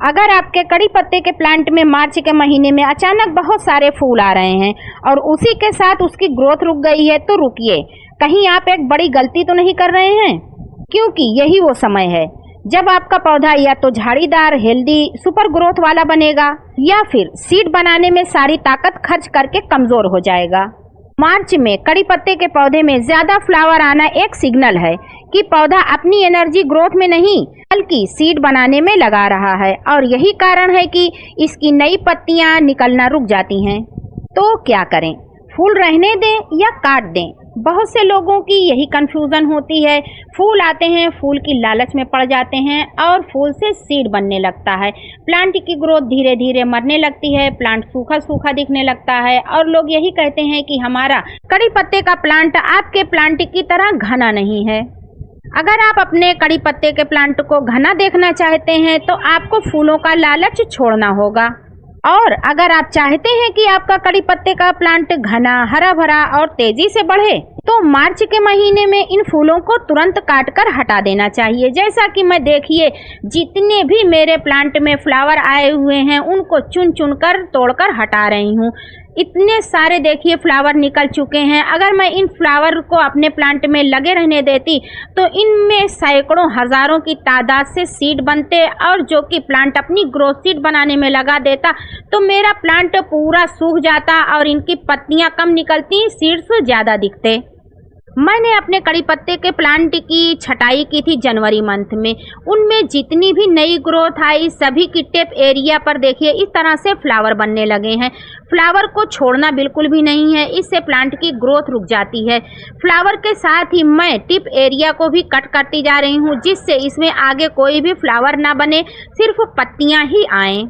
अगर आपके कड़ी पत्ते के प्लांट में मार्च के महीने में अचानक बहुत सारे फूल आ रहे हैं और उसी के साथ उसकी ग्रोथ रुक गई है तो रुकिए, कहीं आप एक बड़ी गलती तो नहीं कर रहे हैं, क्योंकि यही वो समय है जब आपका पौधा या तो झाड़ीदार, हेल्दी, सुपर ग्रोथ वाला बनेगा या फिर सीड बनाने में सारी ताकत खर्च करके कमजोर हो जाएगा। मार्च में कड़ी पत्ते के पौधे में ज्यादा फ्लावर आना एक सिग्नल है कि पौधा अपनी एनर्जी ग्रोथ में नहीं बल्कि सीड बनाने में लगा रहा है और यही कारण है कि इसकी नई पत्तियां निकलना रुक जाती हैं। तो क्या करें, फूल रहने दें या काट दें? बहुत से लोगों की यही कंफ्यूजन होती है। फूल आते हैं, फूल की लालच में पड़ जाते हैं और फूल से सीड बनने लगता है। प्लांट की ग्रोथ धीरे धीरे मरने लगती है, प्लांट सूखा सूखा दिखने लगता है और लोग यही कहते हैं कि हमारा कड़ी पत्ते का प्लांट आपके प्लांट की तरह घना नहीं है। अगर आप अपने कड़ी पत्ते के प्लांट को घना देखना चाहते हैं तो आपको फूलों का लालच छोड़ना होगा। और अगर आप चाहते हैं कि आपका कड़ी पत्ते का प्लांट घना, हरा भरा और तेजी से बढ़े तो मार्च के महीने में इन फूलों को तुरंत काट कर हटा देना चाहिए। जैसा कि मैं देखिए जितने भी मेरे प्लांट में फ्लावर आए हुए हैं उनको चुन चुन कर तोड़कर हटा रही हूँ। इतने सारे देखिए फ्लावर निकल चुके हैं। अगर मैं इन फ्लावर को अपने प्लांट में लगे रहने देती तो इनमें सैकड़ों हजारों की तादाद से सीड बनते और जो कि प्लांट अपनी ग्रोथ सीड बनाने में लगा देता तो मेरा प्लांट पूरा सूख जाता और इनकी पत्तियां कम निकलती, सीड्स ज्यादा दिखते। मैंने अपने कड़ी पत्ते के प्लांट की छटाई की थी जनवरी मंथ में। उनमें जितनी भी नई ग्रोथ आई सभी की टिप एरिया पर देखिए इस तरह से फ्लावर बनने लगे हैं। फ्लावर को छोड़ना बिल्कुल भी नहीं है, इससे प्लांट की ग्रोथ रुक जाती है। फ्लावर के साथ ही मैं टिप एरिया को भी कट करती जा रही हूँ जिससे इसमें आगे कोई भी फ्लावर ना बने, सिर्फ पत्तियां ही आएँ।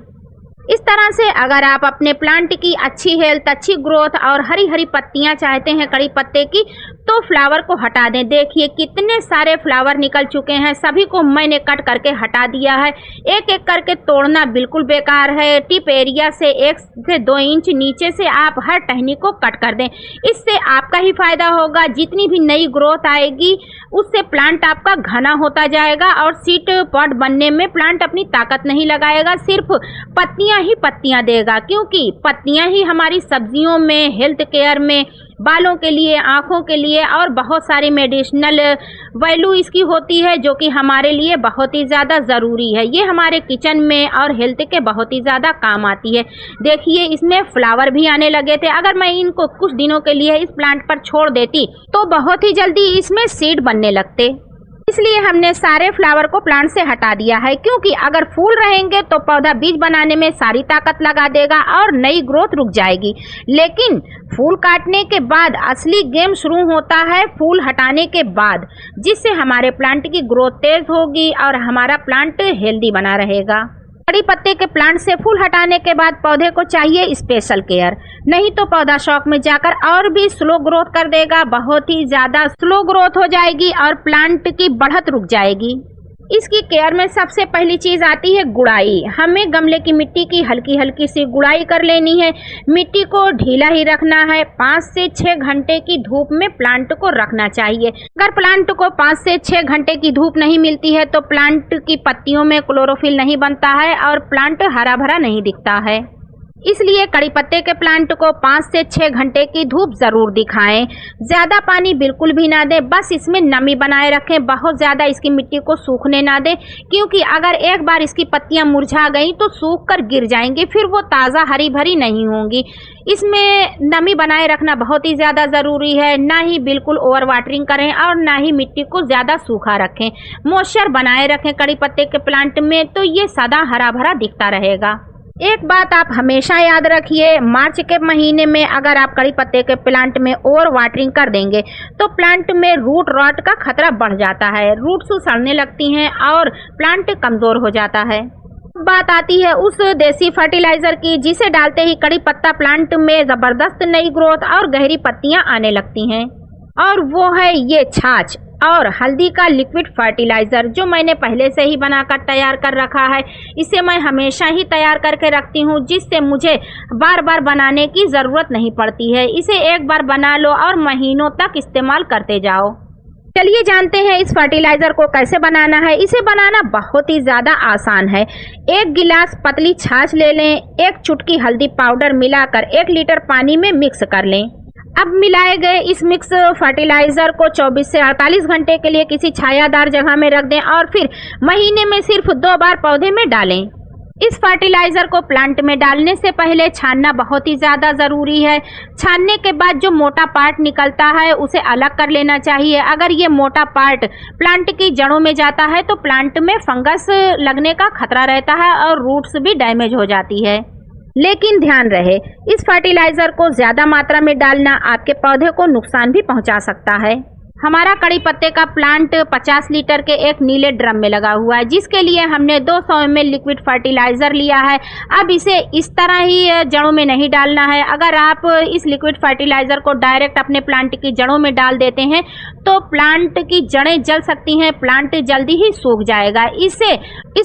इस तरह से अगर आप अपने प्लांट की अच्छी हेल्थ, अच्छी ग्रोथ और हरी हरी पत्तियां चाहते हैं कड़ी पत्ते की तो फ्लावर को हटा दें। देखिए कितने सारे फ्लावर निकल चुके हैं, सभी को मैंने कट करके हटा दिया है। एक एक करके तोड़ना बिल्कुल बेकार है। टिप एरिया से 1 से 2 इंच नीचे से आप हर टहनी को कट कर दें, इससे आपका ही फायदा होगा। जितनी भी नई ग्रोथ आएगी उससे प्लांट आपका घना होता जाएगा और सीड पॉट बनने में प्लांट अपनी ताकत नहीं लगाएगा, सिर्फ पत्तियां ही पत्तियां देगा, क्योंकि पत्तियां ही हमारी सब्जियों में, हेल्थ केयर में, बालों के लिए, आँखों के लिए और बहुत सारी मेडिसिनल वैल्यू इसकी होती है जो कि हमारे लिए बहुत ही ज़्यादा ज़रूरी है। ये हमारे किचन में और हेल्थ के बहुत ही ज़्यादा काम आती है। देखिए इसमें फ्लावर भी आने लगे थे। अगर मैं इनको कुछ दिनों के लिए इस प्लांट पर छोड़ देती तो बहुत ही जल्दी इसमें सीड बनने लगते। इसलिए हमने सारे फ्लावर को प्लांट से हटा दिया है, क्योंकि अगर फूल रहेंगे तो पौधा बीज बनाने में सारी ताकत लगा देगा और नई ग्रोथ रुक जाएगी। लेकिन फूल काटने के बाद असली गेम शुरू होता है फूल हटाने के बाद, जिससे हमारे प्लांट की ग्रोथ तेज होगी और हमारा प्लांट हेल्दी बना रहेगा। कड़ी पत्ते के प्लांट से फूल हटाने के बाद पौधे को चाहिए स्पेशल केयर, नहीं तो पौधा शौक में जाकर और भी स्लो ग्रोथ कर देगा, बहुत ही ज्यादा स्लो ग्रोथ हो जाएगी और प्लांट की बढ़त रुक जाएगी। इसकी केयर में सबसे पहली चीज आती है गुड़ाई। हमें गमले की मिट्टी की हल्की हल्की सी गुड़ाई कर लेनी है। मिट्टी को ढीला ही रखना है। 5 से 6 घंटे की धूप में प्लांट को रखना चाहिए। अगर प्लांट को 5 से 6 घंटे की धूप नहीं मिलती है तो प्लांट की पत्तियों में क्लोरोफिल नहीं बनता है और प्लांट हरा भरा नहीं दिखता है। इसलिए कड़ी पत्ते के प्लांट को 5 से 6 घंटे की धूप जरूर दिखाएं। ज्यादा पानी बिल्कुल भी ना दें, बस इसमें नमी बनाए रखें। बहुत ज्यादा इसकी मिट्टी को सूखने ना दें, क्योंकि अगर एक बार इसकी पत्तियां मुरझा गई तो सूख कर गिर जाएंगी, फिर वो ताज़ा हरी भरी नहीं होंगी। इसमें नमी बनाए रखना बहुत ही ज़्यादा ज़रूरी है। ना ही बिल्कुल ओवर वाटरिंग करें और ना ही मिट्टी को ज़्यादा सूखा रखें। मॉइस्चर बनाए रखें कड़ी पत्ते के प्लांट में, तो ये सदा हरा भरा दिखता रहेगा। एक बात आप हमेशा याद रखिए, मार्च के महीने में अगर आप कड़ी पत्ते के प्लांट में ओवर वाटरिंग कर देंगे तो प्लांट में रूट रॉट का खतरा बढ़ जाता है। रूट्स सड़ने लगती हैं और प्लांट कमज़ोर हो जाता है। बात आती है उस देसी फर्टिलाइजर की जिसे डालते ही कड़ी पत्ता प्लांट में ज़बरदस्त नई ग्रोथ और गहरी पत्तियां आने लगती हैं, और वो है ये छाछ और हल्दी का लिक्विड फर्टिलाइज़र, जो मैंने पहले से ही बनाकर तैयार कर रखा है। इसे मैं हमेशा ही तैयार करके रखती हूँ, जिससे मुझे बार बार बनाने की ज़रूरत नहीं पड़ती है। इसे एक बार बना लो और महीनों तक इस्तेमाल करते जाओ। चलिए जानते हैं इस फर्टिलाइजर को कैसे बनाना है। इसे बनाना बहुत ही ज्यादा आसान है। 1 गिलास पतली छाछ ले लें, 1 चुटकी हल्दी पाउडर मिलाकर 1 लीटर पानी में मिक्स कर लें। अब मिलाए गए इस मिक्स फर्टिलाइजर को 24 से 48 घंटे के लिए किसी छायादार जगह में रख दें और फिर महीने में सिर्फ 2 बार पौधे में डालें। इस फर्टिलाइजर को प्लांट में डालने से पहले छानना बहुत ही ज़्यादा ज़रूरी है। छानने के बाद जो मोटा पार्ट निकलता है उसे अलग कर लेना चाहिए। अगर ये मोटा पार्ट प्लांट की जड़ों में जाता है तो प्लांट में फंगस लगने का खतरा रहता है और रूट्स भी डैमेज हो जाती है। लेकिन ध्यान रहे, इस फर्टिलाइजर को ज़्यादा मात्रा में डालना आपके पौधे को नुकसान भी पहुंचा सकता है। हमारा कड़ी पत्ते का प्लांट 50 लीटर के एक नीले ड्रम में लगा हुआ है, जिसके लिए हमने 200 ml लिक्विड फर्टिलाइजर लिया है। अब इसे इस तरह ही जड़ों में नहीं डालना है। अगर आप इस लिक्विड फर्टिलाइजर को डायरेक्ट अपने प्लांट की जड़ों में डाल देते हैं तो प्लांट की जड़ें जल सकती हैं, प्लांट जल्दी ही सूख जाएगा। इस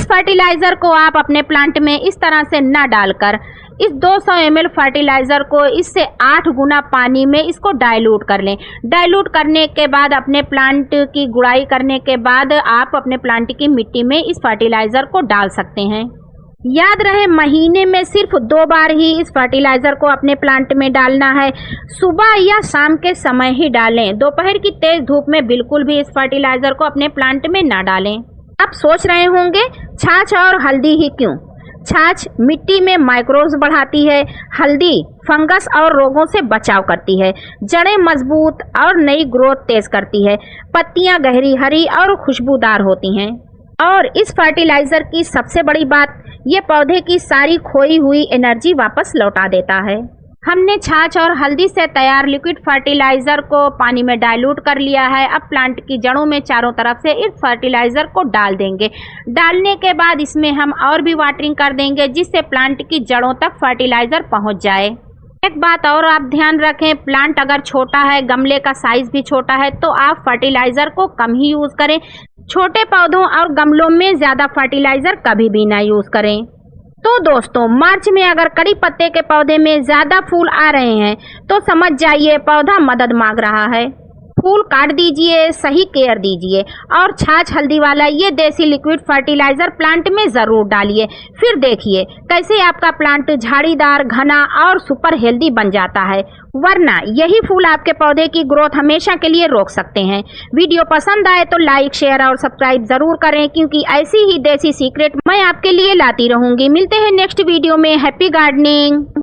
फर्टिलाइजर को आप अपने प्लांट में इस तरह से न डालकर इस 200 ml फर्टिलाइजर को इससे 8 गुना पानी में इसको डाइल्यूट कर लें। डाइल्यूट करने के बाद अपने प्लांट की गुड़ाई करने के बाद आप अपने प्लांट की मिट्टी में इस फर्टिलाइजर को डाल सकते हैं। याद रहे, महीने में सिर्फ 2 बार ही इस फर्टिलाइजर को अपने प्लांट में डालना है। सुबह या शाम के समय ही डालें। दोपहर की तेज धूप में बिल्कुल भी इस फर्टिलाइजर को अपने प्लांट में ना डालें। आप सोच रहे होंगे छाछ और हल्दी ही क्यों? छाछ मिट्टी में माइक्रोब्स बढ़ाती है, हल्दी फंगस और रोगों से बचाव करती है, जड़ें मजबूत और नई ग्रोथ तेज करती है, पत्तियां गहरी हरी और खुशबूदार होती हैं। और इस फर्टिलाइजर की सबसे बड़ी बात, ये पौधे की सारी खोई हुई एनर्जी वापस लौटा देता है। हमने छाछ और हल्दी से तैयार लिक्विड फर्टिलाइजर को पानी में डाइल्यूट कर लिया है। अब प्लांट की जड़ों में चारों तरफ से इस फर्टिलाइजर को डाल देंगे। डालने के बाद इसमें हम और भी वाटरिंग कर देंगे, जिससे प्लांट की जड़ों तक फर्टिलाइजर पहुंच जाए। एक बात और आप ध्यान रखें, प्लांट अगर छोटा है, गमले का साइज भी छोटा है, तो आप फर्टिलाइजर को कम ही यूज करें। छोटे पौधों और गमलों में ज्यादा फर्टिलाइजर कभी भी ना यूज करें। तो दोस्तों, मार्च में अगर कड़ी पत्ते के पौधे में ज्यादा फूल आ रहे हैं तो समझ जाइए पौधा मदद मांग रहा है। फूल काट दीजिए, सही केयर दीजिए और छाछ हल्दी वाला ये देसी लिक्विड फर्टिलाइजर प्लांट में जरूर डालिए। फिर देखिए कैसे आपका प्लांट झाड़ीदार, घना और सुपर हेल्दी बन जाता है। वरना यही फूल आपके पौधे की ग्रोथ हमेशा के लिए रोक सकते हैं। वीडियो पसंद आए तो लाइक, शेयर और सब्सक्राइब जरूर करें, क्योंकि ऐसी ही देसी सीक्रेट मैं आपके लिए लाती रहूंगी। मिलते हैं नेक्स्ट वीडियो में। Happy gardening.